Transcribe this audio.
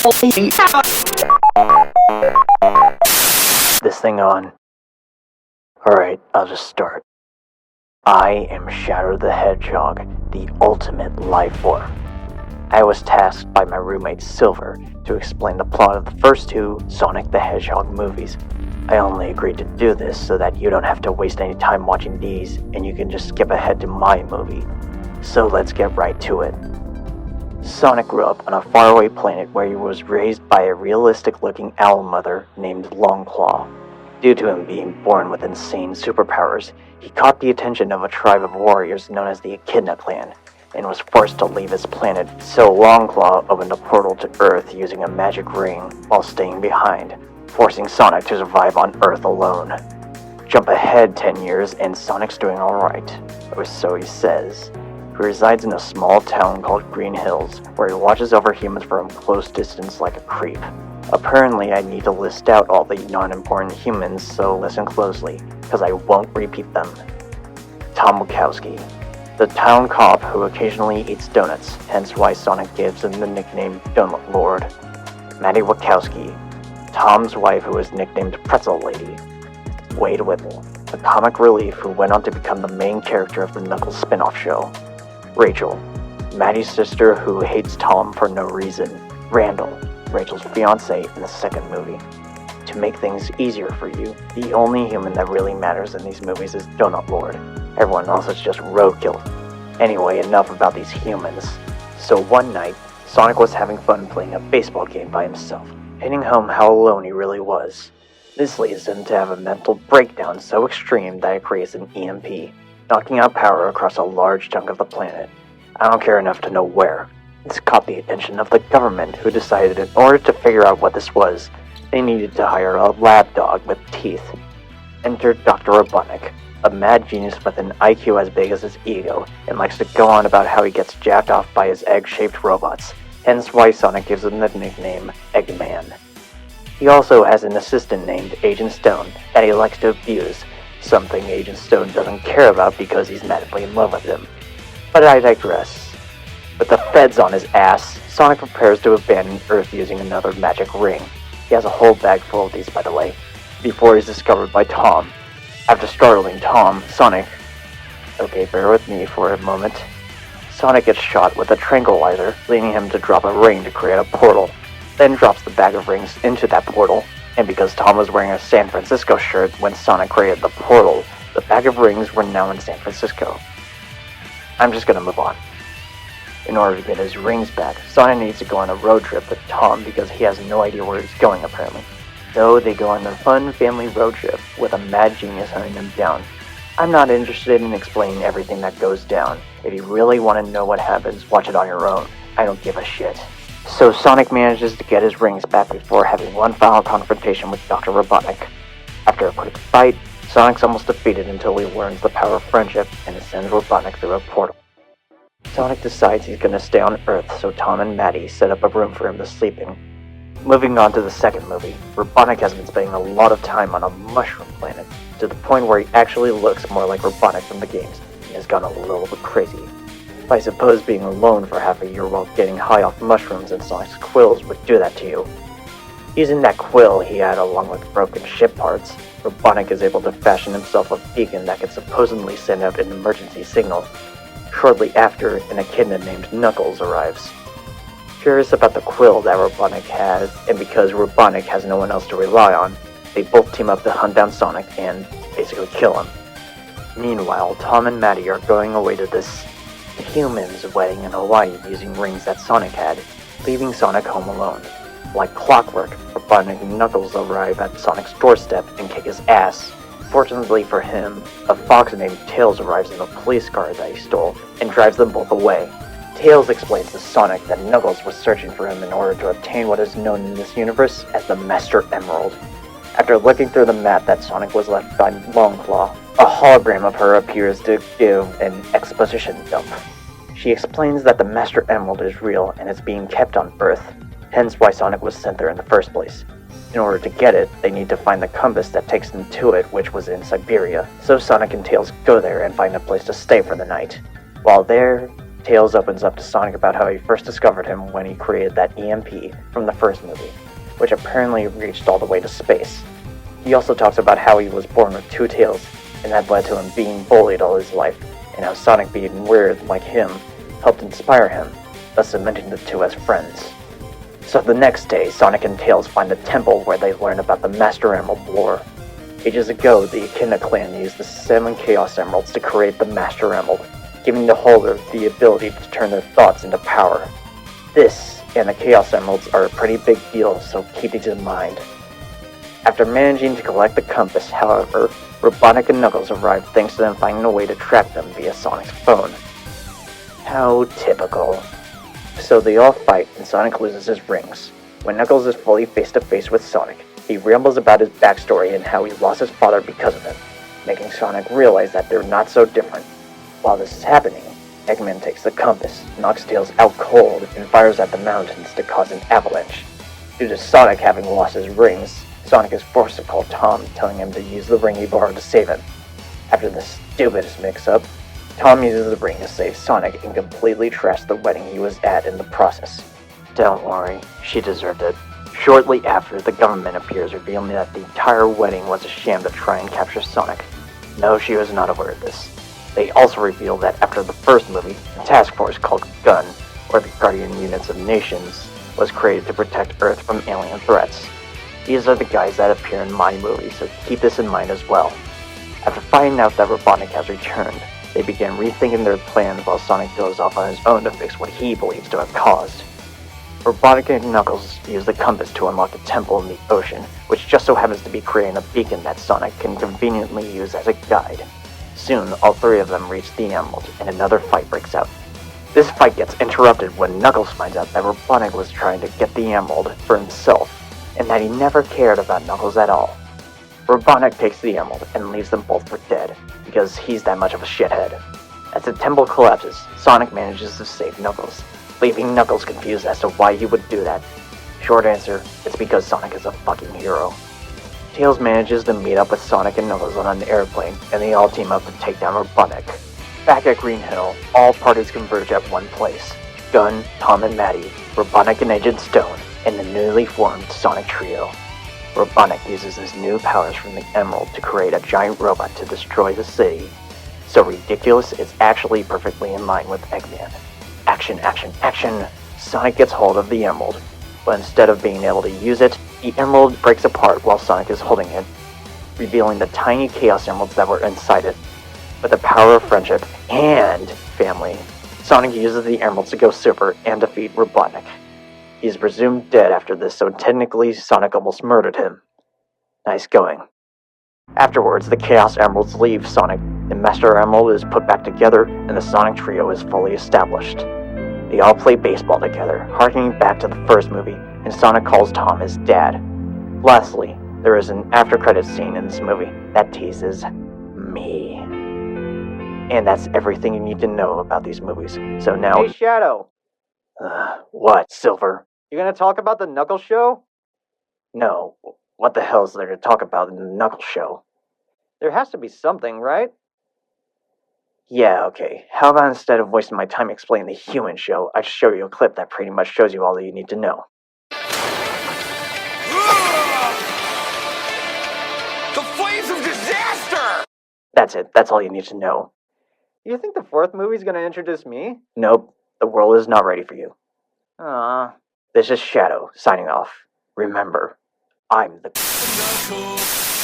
This thing on. Alright, I'll just start. I am Shadow the Hedgehog, the ultimate life form. I was tasked by my roommate Silver to explain the plot of the first two Sonic the Hedgehog movies. I only agreed to do this so that you don't have to waste any time watching these and you can just skip ahead to my movie. So let's get right to it. Sonic grew up on a faraway planet where he was raised by a realistic-looking owl mother named Longclaw. Due to him being born with insane superpowers, he caught the attention of a tribe of warriors known as the Echidna clan, and was forced to leave his planet, so Longclaw opened a portal to Earth using a magic ring while staying behind, forcing Sonic to survive on Earth alone. Jump ahead 10 years and Sonic's doing alright, or so he says. He resides in a small town called Green Hills, where he watches over humans from a close distance like a creep. Apparently I need to list out all the non-important humans, so listen closely, because I won't repeat them. Tom Wachowski, the town cop who occasionally eats donuts, hence why Sonic gives him the nickname Donut Lord. Maddie Wachowski, Tom's wife who is nicknamed Pretzel Lady. Wade Whipple, the comic relief who went on to become the main character of the Knuckles spin-off show. Rachel, Maddie's sister who hates Tom for no reason. Randall, Rachel's fiance in the second movie. To make things easier for you, the only human that really matters in these movies is Donut Lord. Everyone else is just roadkill. Anyway, enough about these humans. So one night, Sonic was having fun playing a baseball game by himself, hitting home how alone he really was. This leads him to have a mental breakdown so extreme that it creates an EMP, knocking out power across a large chunk of the planet. I don't care enough to know where. This caught the attention of the government, who decided in order to figure out what this was, they needed to hire a lab dog with teeth. Enter Dr. Robotnik, a mad genius with an IQ as big as his ego, and likes to go on about how he gets jacked off by his egg-shaped robots, hence why Sonic gives him the nickname Eggman. He also has an assistant named Agent Stone that he likes to abuse, something Agent Stone doesn't care about because he's madly in love with him. But I digress. With the feds on his ass, Sonic prepares to abandon Earth using another magic ring. He has a whole bag full of these, by the way, before he's discovered by Tom. After startling Tom, Sonic... Okay, bear with me for a moment. Sonic gets shot with a tranquilizer, leading him to drop a ring to create a portal, then drops the bag of rings into that portal, and because Tom was wearing a San Francisco shirt when Sonic created the portal, the bag of rings were now in San Francisco. I'm just gonna move on. In order to get his rings back, Sonic needs to go on a road trip with Tom because he has no idea where he's going apparently. So they go on a fun family road trip with a mad genius hunting them down. I'm not interested in explaining everything that goes down. If you really want to know what happens, watch it on your own. I don't give a shit. So Sonic manages to get his rings back before having one final confrontation with Dr. Robotnik. After a quick fight, Sonic's almost defeated until he learns the power of friendship and sends Robotnik through a portal. Sonic decides he's going to stay on Earth, so Tom and Maddie set up a room for him to sleep in. Moving on to the second movie, Robotnik has been spending a lot of time on a mushroom planet, to the point where he actually looks more like Robotnik from the games, and has gone a little bit crazy. I suppose being alone for half a year while getting high off mushrooms and Sonic's quills would do that to you. Using that quill he had along with broken ship parts, Robotnik is able to fashion himself a beacon that can supposedly send out an emergency signal. Shortly after, an echidna named Knuckles arrives. Curious about the quill that Robotnik has, and because Robotnik has no one else to rely on, they both team up to hunt down Sonic and basically kill him. Meanwhile, Tom and Maddie are going away to this humans wedding in Hawaii using rings that Sonic had, leaving Sonic home alone. Like clockwork, Robotnik and Knuckles arrive at Sonic's doorstep and kick his ass. Fortunately for him, a fox named Tails arrives in a police car that he stole and drives them both away. Tails explains to Sonic that Knuckles was searching for him in order to obtain what is known in this universe as the Master Emerald. After looking through the map that Sonic was left by Longclaw, a hologram of her appears to give an exposition dump. She explains that the Master Emerald is real and is being kept on Earth, hence why Sonic was sent there in the first place. In order to get it, they need to find the compass that takes them to it, which was in Siberia, so Sonic and Tails go there and find a place to stay for the night. While there, Tails opens up to Sonic about how he first discovered him when he created that EMP from the first movie, which apparently reached all the way to space. He also talks about how he was born with two tails, and that led to him being bullied all his life, and how Sonic being weird like him helped inspire him, thus cementing the two as friends. So the next day, Sonic and Tails find a temple where they learn about the Master Emerald lore. Ages ago, the Echidna clan used the 7 Chaos Emeralds to create the Master Emerald, giving the holder the ability to turn their thoughts into power. This and the Chaos Emeralds are a pretty big deal, so keep these in mind. After managing to collect the compass, however, Robotnik and Knuckles arrive thanks to them finding a way to track them via Sonic's phone. How typical. So they all fight and Sonic loses his rings. When Knuckles is fully face to face with Sonic, he rambles about his backstory and how he lost his father because of him, making Sonic realize that they're not so different. While this is happening, Eggman takes the compass, knocks Tails out cold, and fires at the mountains to cause an avalanche. Due to Sonic having lost his rings, Sonic is forced to call Tom, telling him to use the ring he borrowed to save him. After the stupidest mix-up, Tom uses the ring to save Sonic and completely trashed the wedding he was at in the process. Don't worry, she deserved it. Shortly after, the government appears, revealing that the entire wedding was a sham to try and capture Sonic. No, she was not aware of this. They also reveal that after the first movie, a task force called GUN, or the Guardian Units of Nations, was created to protect Earth from alien threats. These are the guys that appear in my movie, so keep this in mind as well. After finding out that Robotnik has returned, they begin rethinking their plans while Sonic goes off on his own to fix what he believes to have caused. Robotnik and Knuckles use the compass to unlock a temple in the ocean, which just so happens to be creating a beacon that Sonic can conveniently use as a guide. Soon, all three of them reach the Emerald, and another fight breaks out. This fight gets interrupted when Knuckles finds out that Robotnik was trying to get the Emerald for himself, and that he never cared about Knuckles at all. Robotnik takes the Emerald and leaves them both for dead, because he's that much of a shithead. As the temple collapses, Sonic manages to save Knuckles, leaving Knuckles confused as to why he would do that. Short answer, it's because Sonic is a fucking hero. Tails manages to meet up with Sonic and Knuckles on an airplane, and they all team up to take down Robotnik. Back at Green Hill, all parties converge at one place. Gun, Tom and Maddie, Robotnik and Agent Stone, and the newly formed Sonic Trio. Robotnik uses his new powers from the Emerald to create a giant robot to destroy the city. So ridiculous, it's actually perfectly in line with Eggman. Action, action, action! Sonic gets hold of the Emerald, but instead of being able to use it, the Emerald breaks apart while Sonic is holding it, revealing the tiny Chaos Emeralds that were inside it. With the power of friendship and family, Sonic uses the Emeralds to go super and defeat Robotnik. He is presumed dead after this, so technically Sonic almost murdered him. Nice going. Afterwards, the Chaos Emeralds leave Sonic, the Master Emerald is put back together, and the Sonic Trio is fully established. They all play baseball together, harkening back to the first movie, and Sonic calls Tom his dad. Lastly, there is an after-credits scene in this movie that teases me. And that's everything you need to know about these movies. So now... Hey, Shadow. What, Silver? You gonna talk about the Knuckles show? No. What the hell is there to talk about in the Knuckles show? There has to be something, right? Yeah, okay. How about instead of wasting my time explaining the human show, I just show you a clip that pretty much shows you all that you need to know. The flames of disaster! That's it. That's all you need to know. You think the fourth movie's gonna introduce me? Nope. The world is not ready for you. Aww. This is Shadow, signing off. Remember, I'm the... Knuckles.